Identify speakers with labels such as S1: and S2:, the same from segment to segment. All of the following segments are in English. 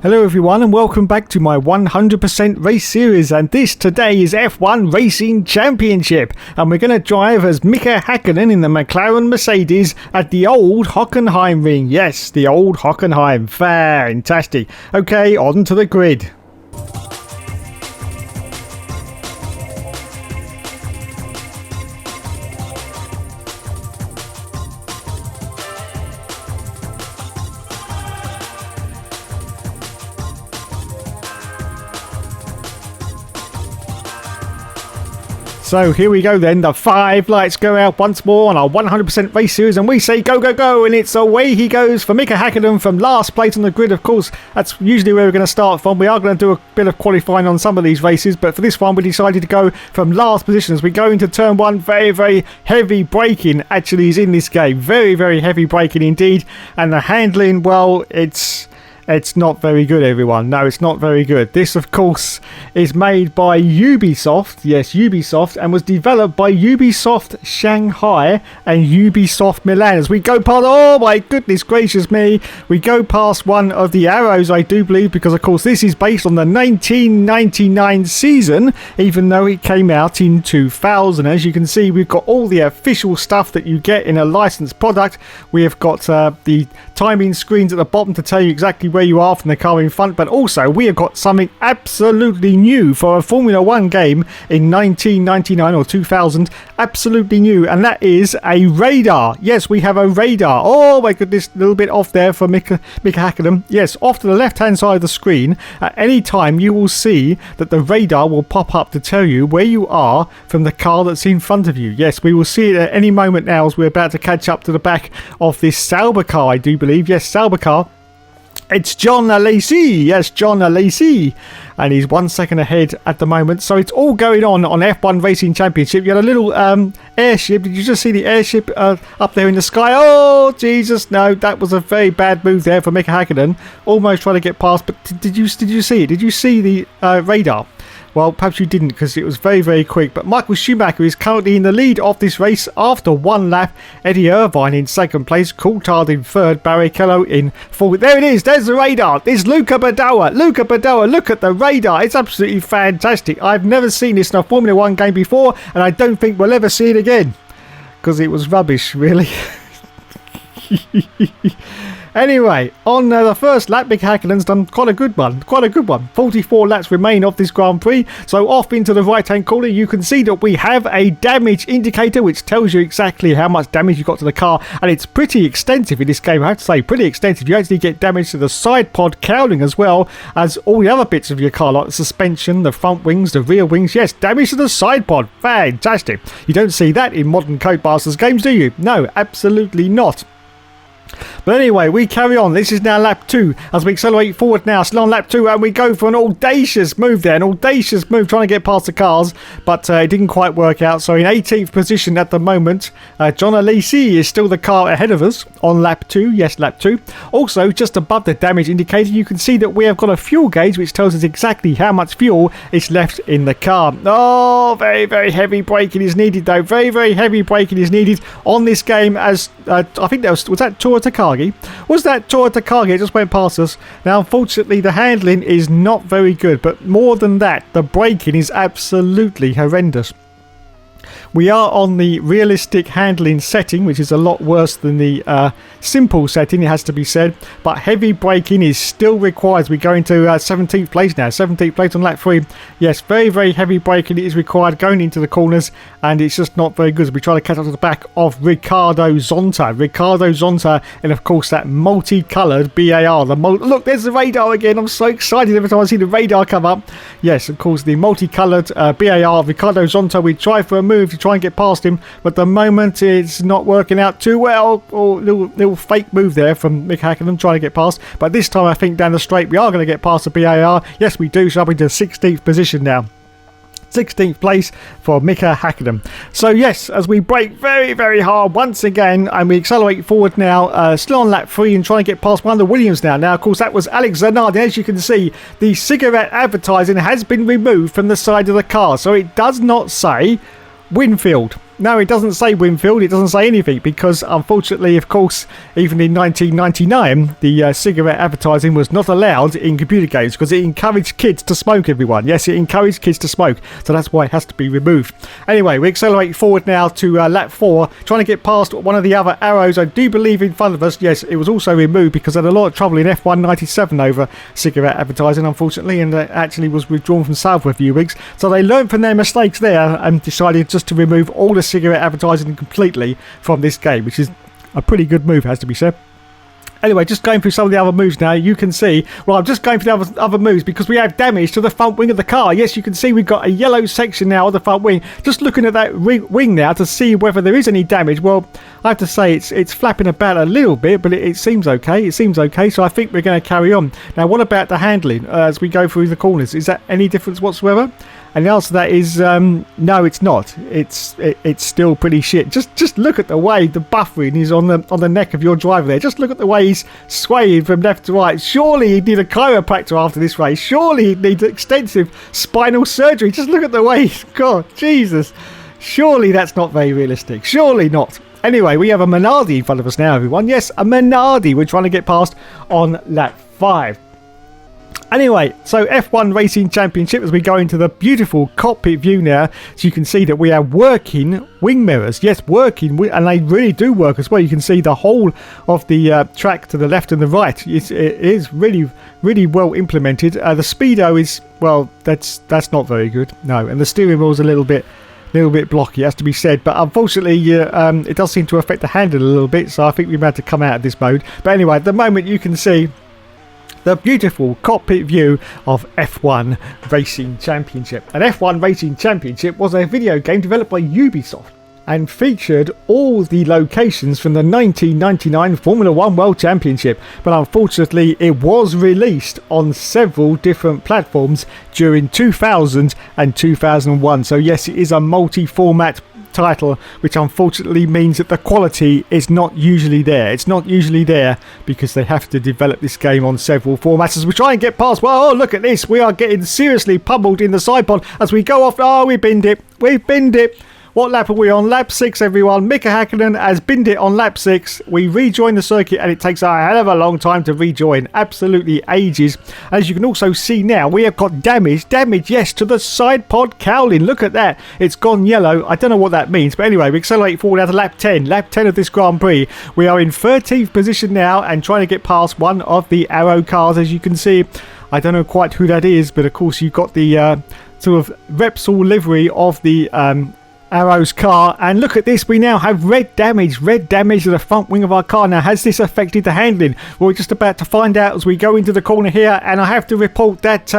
S1: Hello everyone and welcome back to my 100% race series, and this today is F1 Racing Championship, and we're going to drive as Mika Häkkinen in the McLaren Mercedes at the old Hockenheim ring. Yes, the old Hockenheim. Fantastic. Okay, on to the grid. So here we go then, the 5 lights go out once more on our 100% race series, and we say go, go, go, and it's away he goes for Mika Häkkinen from last place on the grid. Of course, that's usually where we're going to start from. We are going to do a bit of qualifying on some of these races, but for this one we decided to go from last position as we go into turn 1. Very, very heavy braking actually is in this game. Very, very heavy braking indeed, and the handling, well, it's not very good, everyone. No, it's not very good. This, of course, is made by Ubisoft. Yes, Ubisoft, and was developed by Ubisoft Shanghai and Ubisoft Milan. As we go past, oh my goodness gracious me, we go past one of the arrows, I do believe, because, of course, this is based on the 1999 season, even though it came out in 2000. As you can see, we've got all the official stuff that you get in a licensed product. We have got the timing screens at the bottom to tell you exactly where you are from the car in front, but also we have got something absolutely new for a Formula 1 game in 1999 or 2000. Absolutely new, and that is a radar. Yes, we have a radar. Oh my goodness, a little bit off there for Mika Häkkinen. Yes, off to the left hand side of the screen, at any time you will see that the radar will pop up to tell you where you are from the car that's in front of you. Yes, we will see it at any moment now as we're about to catch up to the back of this Sauber car, I do believe. Yes, Sauber car. It's John Alesi. Yes, John Alesi. And he's 1 second ahead at the moment. So it's all going on F1 Racing Championship. You had a little airship. Did you just see the airship up there in the sky? Oh, Jesus. No, that was a very bad move there for Mika Häkkinen. Almost trying to get past. But did you see it? Did you see the radar? Well, perhaps you didn't, because it was very, very quick. But Michael Schumacher is currently in the lead of this race after one lap. Eddie Irvine in second place. Coulthard in third. Barrichello in fourth. There it is. There's the radar. It's Luca Badoa. Luca Badoa. Look at the radar. It's absolutely fantastic. I've never seen this in a Formula 1 game before, and I don't think we'll ever see it again, because it was rubbish, really. Anyway, on the first lap, Mika Häkkinen's done quite a good one. 44 laps remain of this Grand Prix. So off into the right-hand corner, you can see that we have a damage indicator, which tells you exactly how much damage you got to the car. And it's pretty extensive in this game, I have to say. Pretty extensive. You actually get damage to the side pod cowling as well as all the other bits of your car, like the suspension, the front wings, the rear wings. Yes, damage to the side pod. Fantastic. You don't see that in modern Codemasters games, do you? No, absolutely not. But anyway, we carry on. This is now lap 2 as we accelerate forward now. Still on lap 2, and we go for an audacious move there. An audacious move trying to get past the cars, but it didn't quite work out. So in 18th position at the moment, John Alesi is still the car ahead of us on lap 2. Yes, lap 2. Also, just above the damage indicator, you can see that we have got a fuel gauge which tells us exactly how much fuel is left in the car. Oh, very, very heavy braking is needed though. Very, very heavy braking is needed on this game, as I think that was that Tora Takagi? Was that Tora Takagi? It just went past us. Now, unfortunately, the handling is not very good, but more than that, the braking is absolutely horrendous. We are on the realistic handling setting, which is a lot worse than the simple setting, it has to be said. But heavy braking is still required. We go into 17th place now. 17th place on lap 3. Yes, very, very heavy braking is required going into the corners, and it's just not very good. We try to catch up to the back of Ricardo Zonta. Ricardo Zonta, and of course that multicoloured BAR. Look, there's the radar again. I'm so excited every time I see the radar come up. Yes, of course, the multicoloured BAR of Ricardo Zonta. We try for a move to try and get past him, but at the moment it's not working out too well. Oh, little fake move there from Mika Häkkinen trying to get past, but this time I think down the straight we are going to get past the BAR. Yes, we do. So up into 16th position now. 16th place for Mika Häkkinen. So yes, as we brake very, very hard once again, and we accelerate forward now, still on lap 3 and trying to get past one of the Williams now. Now, of course, that was Alex Zanardi. As you can see, the cigarette advertising has been removed from the side of the car, so it does not say Winfield. No, it doesn't say Winfield. It doesn't say anything because, unfortunately, of course, even in 1999, the cigarette advertising was not allowed in computer games because it encouraged kids to smoke, everyone. Yes, it encouraged kids to smoke, so that's why it has to be removed. Anyway, we accelerate forward now to lap 4, trying to get past one of the other arrows. I do believe in front of us. Yes, it was also removed because I had a lot of trouble in F197 over cigarette advertising, unfortunately, and it actually was withdrawn from sale for a few weeks. So they learned from their mistakes there and decided just to remove all the cigarette advertising completely from this game, which is a pretty good move, has to be said. Anyway, just going through some of the other moves now, you can see, well, I'm just going through the other moves because we have damage to the front wing of the car. Yes, you can see we've got a yellow section now on the front wing. Just looking at that wing now to see whether there is any damage. Well, I have to say it's flapping about a little bit, but it seems okay. It seems okay, so I think we're going to carry on. Now, what about the handling as we go through the corners? Is that any difference whatsoever? And the answer to that is no, it's not. It's still pretty shit. Just look at the way the buffering is on the neck of your driver there. Just look at the way he's swaying from left to right. Surely he'd need a chiropractor after this race. Surely he'd need extensive spinal surgery. Just look at the way God, Jesus. Surely that's not very realistic. Surely not. Anyway, we have a Minardi in front of us now, everyone. Yes, a Minardi we're trying to get past on lap 5. Anyway, so F1 Racing Championship, as we go into the beautiful cockpit view now, so you can see that we are working wing mirrors. Yes, working, and they really do work as well. You can see the whole of the track to the left and the right. It is really, really well implemented. The speedo is, well, that's not very good. No, and the steering wheel is a little bit blocky, has to be said, but unfortunately it does seem to affect the handle a little bit, so I think we've had to come out of this mode. But anyway, at the moment you can see the beautiful cockpit view of F1 Racing Championship. And F1 Racing Championship was a video game developed by Ubisoft and featured all the locations from the 1999 Formula 1 World Championship, but unfortunately it was released on several different platforms during 2000 and 2001. So yes, it is a multi-format title, which unfortunately means that the quality is not usually there. It's not usually there because they have to develop this game on several formats. As we try and get past, well, oh, look at this, we are getting seriously pummeled in the side pod as we go off. Oh, we binned it. What lap are we on? Lap 6, everyone. Mika Häkkinen has binned it on lap 6. We rejoin the circuit and it takes a hell of a long time to rejoin. Absolutely ages. As you can also see now, we have got damage, yes, to the side pod cowling. Look at that. It's gone yellow. I don't know what that means. But anyway, we accelerate forward out to lap 10. Lap 10 of this Grand Prix. We are in 13th position now and trying to get past one of the Arrow cars, as you can see. I don't know quite who that is, but of course you've got the sort of Repsol livery of the Arrow's car, and look at this, we now have red damage to the front wing of our car. Now, has this affected the handling? Well, we're just about to find out as we go into the corner here, and I have to report that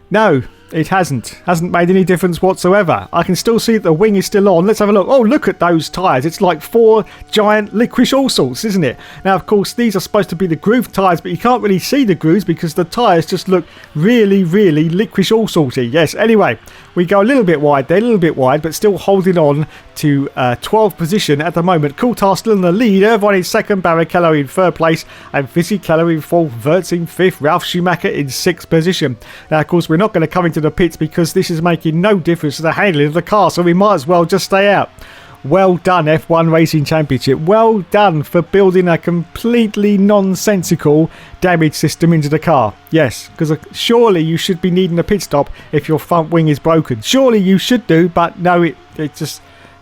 S1: no, it hasn't made any difference whatsoever. I can still see that the wing is still on. Let's have a look. Oh, look at those tyres. It's like 4 giant licorice all sorts, isn't it? Now, of course, these are supposed to be the groove tyres, but you can't really see the grooves because the tyres just look really, really licorice all sorty. Yes, anyway, we go a little bit wide there, but still holding on to 12th position at the moment. Coulthard still in the lead. Irvine in second, Barrichello in third place, and Fisichella in fourth, Wirtz in fifth, Ralf Schumacher in sixth position. Now, of course, we're not going to come into the pits because this is making no difference to the handling of the car, so we might as well just stay out. Well done, F1 Racing Championship. Well done for building a completely nonsensical damage system into the car. Yes, because surely you should be needing a pit stop if your front wing is broken. Surely you should do, but no, it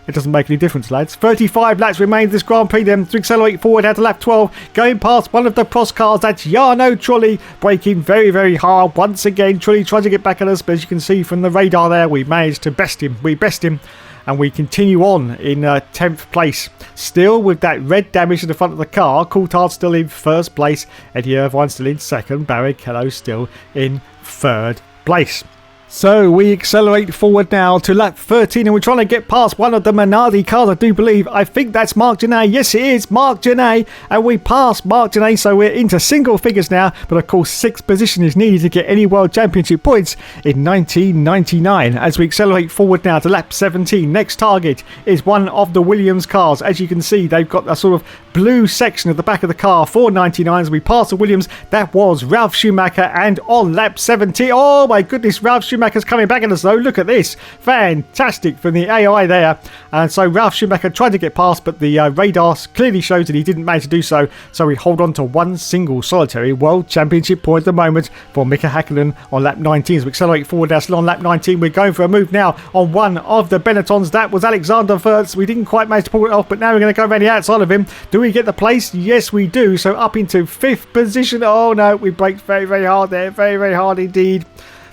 S1: doesn't make any difference, lads. 35 laps remain this Grand Prix then to accelerate forward out to lap 12, going past one of the Prost cars. That's Jarno Trulli, braking very, very hard. Once again, Trulli tries to get back at us, but as you can see from the radar there, we managed to best him. We best him. And we continue on in 10th place. Still with that red damage to the front of the car. Coulthard still in first place. Eddie Irvine still in second. Barrichello still in third place. So we accelerate forward now to lap 13 and we're trying to get past one of the Minardi cars, I do believe. I think that's Marc Gené. Yes, it is Marc Gené. And we passed Marc Gené, so we're into single figures now. But of course, 6th position is needed to get any World Championship points in 1999. As we accelerate forward now to lap 17, next target is one of the Williams cars. As you can see, they've got a sort of blue section at the back of the car for 99. As we pass the Williams, that was Ralf Schumacher. And on lap 17, oh my goodness, Ralf Schumacher Schumacher's coming back at us though. Look at this. Fantastic from the AI there. And so Ralf Schumacher tried to get past, but the radar clearly shows that he didn't manage to do so. So we hold on to one single solitary World Championship point at the moment for Mika Häkkinen on lap 19. As we accelerate forward now, still on lap 19. We're going for a move now on one of the Benettons. That was Alexander Wurz. We didn't quite manage to pull it off, but now we're going to go around the outside of him. Do we get the place? Yes, we do. So up into 5th position. Oh no, we braked very, very hard there. Very, very hard indeed.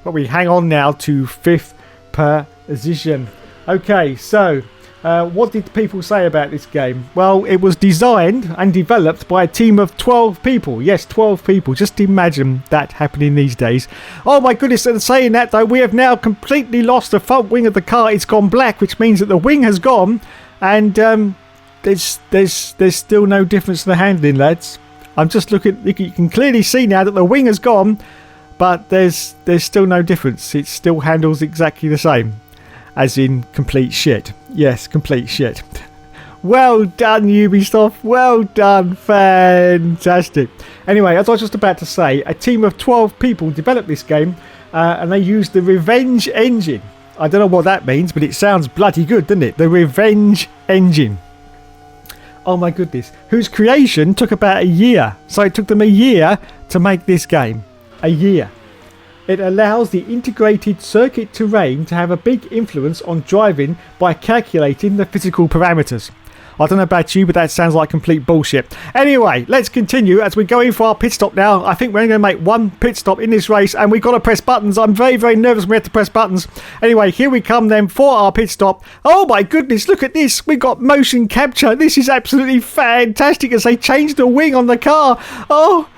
S1: But we hang on now to 5th position. Okay, so what did people say about this game? Well, it was designed and developed by a team of 12 people. Yes, 12 people. Just imagine that happening these days. Oh my goodness, and saying that though, we have now completely lost the front wing of the car. It's gone black, which means that the wing has gone, and there's still no difference in the handling, lads. I'm just looking, you can clearly see now that the wing has gone, but there's still no difference. It still handles exactly the same. As in complete shit. Yes, complete shit. Well done, Ubisoft. Well done. Fantastic. Anyway, as I was just about to say, a team of 12 people developed this game, and they used the Revenge engine. I don't know what that means, but it sounds bloody good, doesn't it? The Revenge engine. Oh my goodness. Whose creation took about a year. So it took them a year to make this game. A year. It allows the integrated circuit terrain to have a big influence on driving by calculating the physical parameters. I don't know about you, but that sounds like complete bullshit. Anyway, let's continue as we go in for our pit stop now. I think we're only going to make one pit stop in this race, and we've got to press buttons. I'm very, very nervous when we have to press buttons. Anyway, here we come then for our pit stop. Oh my goodness, look at this. We've got motion capture. This is absolutely fantastic as they changed the wing on the car. Oh,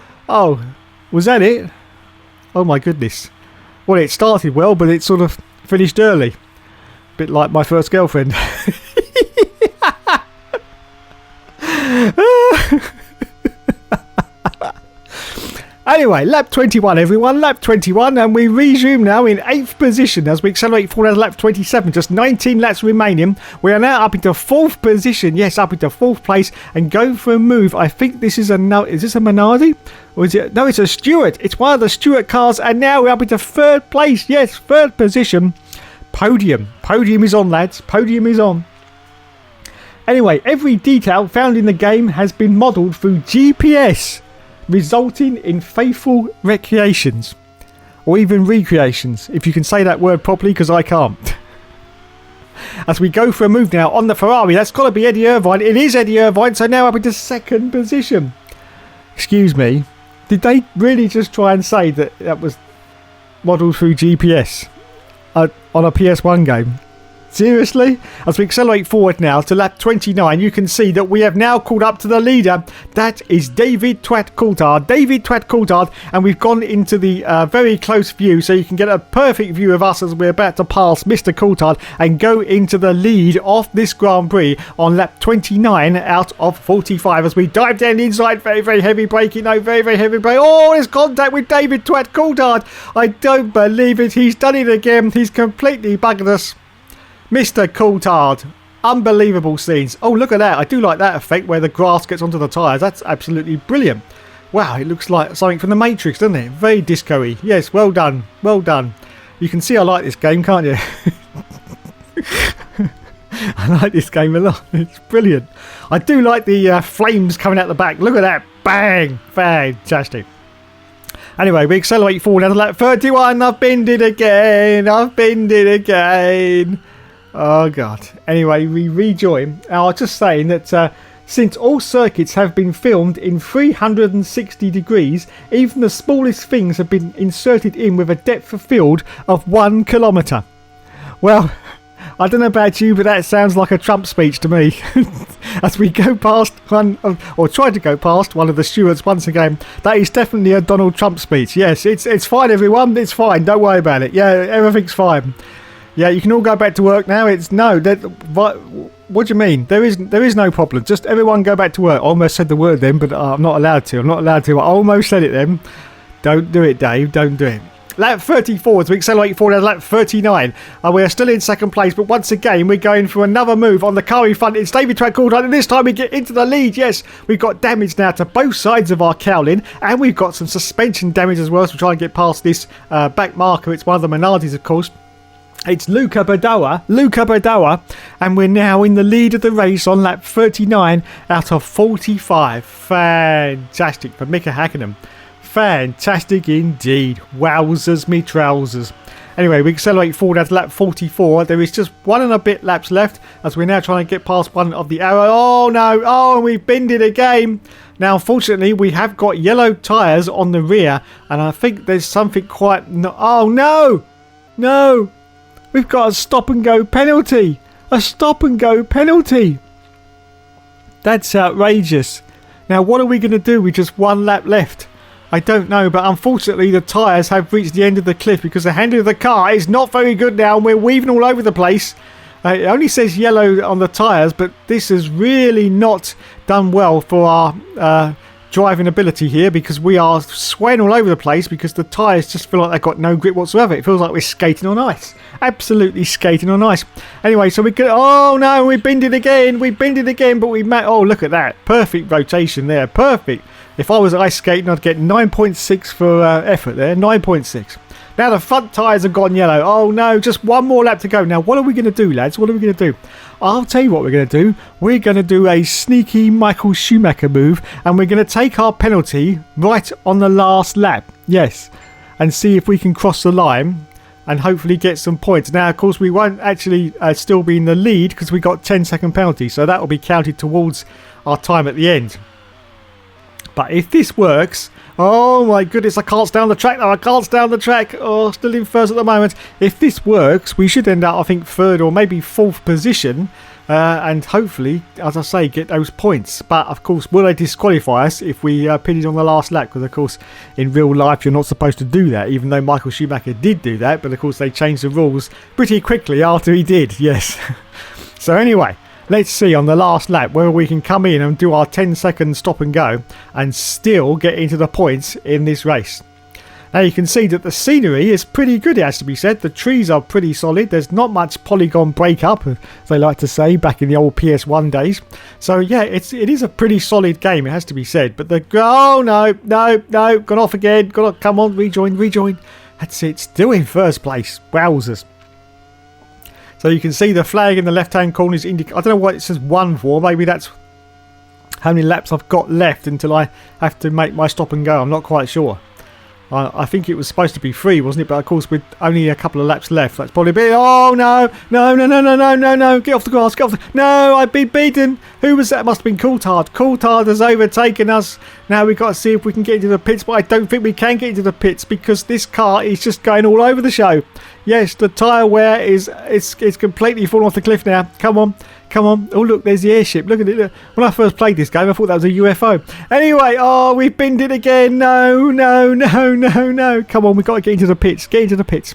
S1: was that it? Oh my goodness. Well, it started well, but it sort of finished early. A bit like my first girlfriend. Anyway, lap 21 everyone, lap 21, and we resume now in 8th position as we accelerate forward to lap 27, just 19 laps remaining. We are now up into 4th position, yes, up into 4th place, and going for a move. I think this is is this a Minardi? Or is it? No, it's a Stewart. It's one of the Stewart cars, and now we're up into 3rd place, yes, 3rd position. Podium. Podium is on, lads. Podium is on. Anyway, every detail found in the game has been modelled through GPS, resulting in faithful recreations, or even recreations, if you can say that word properly, because I can't. As we go for a move now on the Ferrari, that's got to be Eddie Irvine. It is Eddie Irvine, so now up into 2nd position. Excuse me, did they really just try and say that that was modelled through GPS on a PS1 game? Seriously? As we accelerate forward now to lap 29, you can see that we have now caught up to the leader. That is David Twat Coulthard. David Twat Coulthard, and we've gone into the very close view, so you can get a perfect view of us as we're about to pass Mr. Coulthard and go into the lead of this Grand Prix on lap 29 out of 45. As we dive down the inside, very, very heavy braking. No, very, very heavy brake. Oh, there's contact with David Twat Coulthard. I don't believe it. He's done it again. He's completely buggered us. Mr. Coulthard. Unbelievable scenes. Oh, look at that. I do like that effect where the grass gets onto the tyres. That's absolutely brilliant. Wow, it looks like something from the Matrix, doesn't it? Very disco-y. Yes, well done. Well done. You can see I like this game, can't you? I like this game a lot. It's brilliant. I do like the flames coming out the back. Look at that. Bang. Fantastic. Anyway, we accelerate forward to lap 31. I've binned it again. Oh God. Anyway, we rejoin. I was just saying that since all circuits have been filmed in 360 degrees, even the smallest things have been inserted in with a depth of field of 1 kilometre. Well, I don't know about you, but that sounds like a Trump speech to me. As we go past or try to go past one of the stewards once again, that is definitely a Donald Trump speech. Yes, it's fine, everyone. It's fine. Don't worry about it. Yeah, everything's fine. Yeah, you can all go back to work now. What do you mean? There is no problem. Just everyone go back to work. I almost said the word then, but I'm not allowed to. I almost said it then. Don't do it, Dave. Don't do it. lap 34 as we accelerate forward at lap 39. We're still in second place, but once again, we're going for another move on the car in front. It's David Coulthard, and this time we get into the lead. Yes, we've got damage now to both sides of our cowling, and we've got some suspension damage as well, so we're trying to get past this back marker. It's one of the Minardis, of course. It's Luca Badoa, and we're now in the lead of the race on lap 39 out of 45. Fantastic for Mika Häkkinen. Fantastic indeed. Wowzers me trousers. Anyway, we accelerate forward at lap 44. There is just one and a bit laps left as we're now trying to get past one of the arrow. Oh no, oh, we've binned it again. Now, unfortunately, we have got yellow tyres on the rear, and I think there's something quite... Oh no! No! We've got a stop and go penalty. A stop and go penalty. That's outrageous. Now, what are we going to do with just one lap left? I don't know, but unfortunately the tyres have reached the end of the cliff because the handling of the car is not very good now, and we're weaving all over the place. It only says yellow on the tyres, but this has really not done well for our driving ability here, because we are swaying all over the place because the tyres just feel like they've got no grip whatsoever. It feels like we're skating on ice. Absolutely skating on ice. Anyway, so we could... Oh no, we binned it again, but we... Oh, look at that. Perfect rotation there. Perfect. If I was ice skating, I'd get 9.6 for effort there. 9.6. Now the front tyres have gone yellow. Oh no, just one more lap to go. Now what are we going to do, lads? What are we going to do? I'll tell you what we're going to do. We're going to do a sneaky Michael Schumacher move, and we're going to take our penalty right on the last lap. Yes. And see if we can cross the line and hopefully get some points. Now, of course, we won't actually still be in the lead because we got 10-second penalty, so that will be counted towards our time at the end. But if this works... Oh my goodness, I can't stay on the track now. I can't stay on the track. Oh, still in first at the moment. If this works, we should end up, I think, third or maybe fourth position. And hopefully, as I say, get those points. But, of course, will they disqualify us if we pitted on the last lap? Because, of course, in real life, you're not supposed to do that. Even though Michael Schumacher did do that. But, of course, they changed the rules pretty quickly after he did. Yes. So, anyway... Let's see on the last lap whether we can come in and do our 10-second stop and go and still get into the points in this race. Now you can see that the scenery is pretty good, it has to be said. The trees are pretty solid. There's not much polygon breakup, as they like to say, back in the old PS1 days. So yeah, it is a pretty solid game, it has to be said. But the... Oh no, gone off again. Come on, rejoin. That's it, still in first place. Wowzers. So you can see the flag in the left-hand corner is I don't know what it says 1 for. Maybe that's how many laps I've got left until I have to make my stop and go. I'm not quite sure. I think it was supposed to be 3, wasn't it? But of course, with only a couple of laps left, that's probably be... Oh no! Get off the grass! No, I've been beaten. Who was that? Must have been Coulthard. Coulthard has overtaken us. Now we've got to see if we can get into the pits, but I don't think we can get into the pits because this car is just going all over the show. Yes, the tyre wear is completely fallen off the cliff now. Come on. Oh, look, there's the airship. Look at it. Look. When I first played this game, I thought that was a UFO. Anyway, oh, we've binned it again. No. Come on, we've got to get into the pits.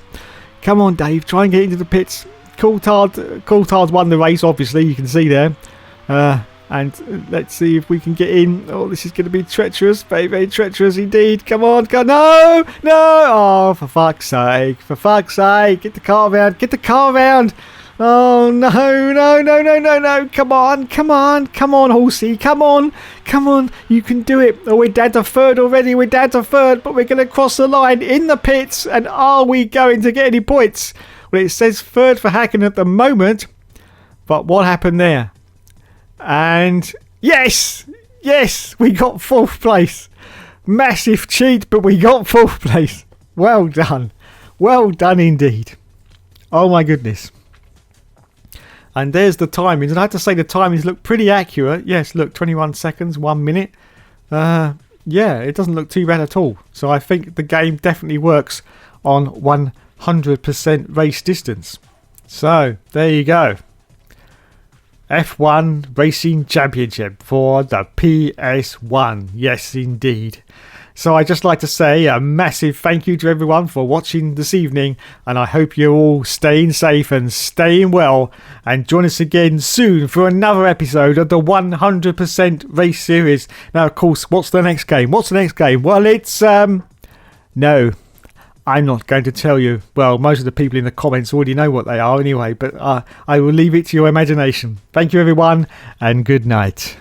S1: Come on, Dave. Try and get into the pits. Coulthard's won the race, obviously. You can see there. And let's see if we can get in. Oh, this is going to be treacherous. Very, very treacherous indeed. Come on. No. Oh, for fuck's sake. Get the car around. Oh, no. Come on, horsey. Come on. You can do it. Oh, we're down to third already. But we're going to cross the line in the pits. And are we going to get any points? Well, it says third for Häkkinen at the moment. But what happened there? And yes, we got 4th place. Massive cheat, but we got 4th place. Well done indeed. Oh my goodness. And there's the timings, and I have to say the timings look pretty accurate. Yes, look, 21 seconds, 1 minute. Yeah, it doesn't look too bad at all. So I think the game definitely works on 100% race distance. So there you go. F1 Racing Championship for the PS1. Yes, indeed. So I'd just like to say a massive thank you to everyone for watching this evening, and I hope you're all staying safe and staying well, and join us again soon for another episode of the 100% Race Series. Now, of course, what's the next game? Well, it's... No. I'm not going to tell you. Well, most of the people in the comments already know what they are anyway, but I will leave it to your imagination. Thank you, everyone, and good night.